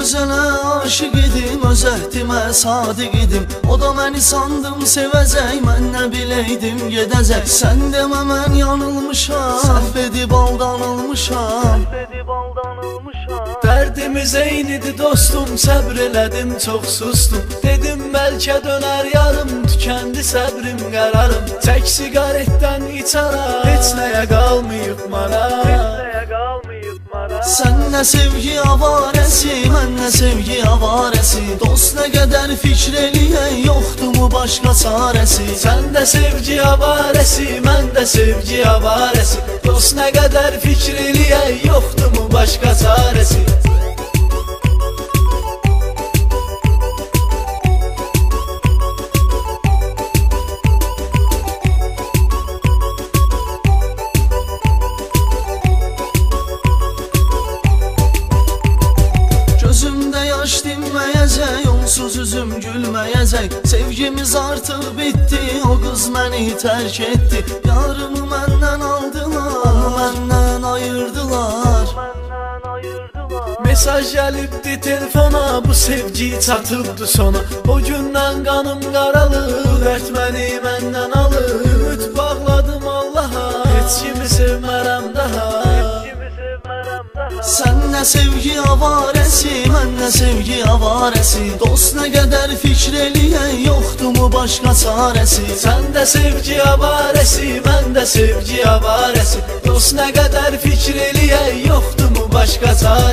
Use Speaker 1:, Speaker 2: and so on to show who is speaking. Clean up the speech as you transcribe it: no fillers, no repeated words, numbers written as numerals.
Speaker 1: gözələ aşıq idim, öz əhdimə sadiq idim. O da məni sandım sevəcək, mən nə biləydim gedəcək. Sən demə mən yanılmışam, səhv edib aldanılmışam.
Speaker 2: Dərdimiz eynidir dostum, səbr elədim, çox sustum. Dedim bəlkə dönər yarım, tükəndi səbrim, qərarım. Çək siqaretdən içara, heç nəyə qalmayıb mana.
Speaker 1: Sən nə sevgi avarəsi, mən nə sevgi avarəsi. Dost nə qədər fikr eləyən, yoxdur mu başqa çarəsi.
Speaker 2: Sən də sevgi avarəsi, mən də sevgi avarəsi. Dost nə qədər fikr eləyən, yoxdur mu başqa çarəsi.
Speaker 1: Gözümdə yaş dinməyəcək, onsuz üzüm gülməyəcək. Sevgimiz artıq bitdi, o qız məni tərk etdi. Yarımı məndən aldılar, onu məndən ayırdılar.
Speaker 2: Mesaj gəlibdi telefona, bu sevgi çatıbdı sona. O gündən qanım qaralır, dərd məni məndən alır. Ümid bağladım Allaha, heç kimi sevmərəm daha.
Speaker 1: Sən nə sevgi avarəsi, mən nə sevgi avarəsi. Dost nə qədər fikr eləyən, yoxdur mu başqa çarəsi.
Speaker 2: Sən də sevgi avarəsi, mən də sevgi avarəsi. Dost nə qədər fikr eləyən, yoxdur mu başqa çarəsi.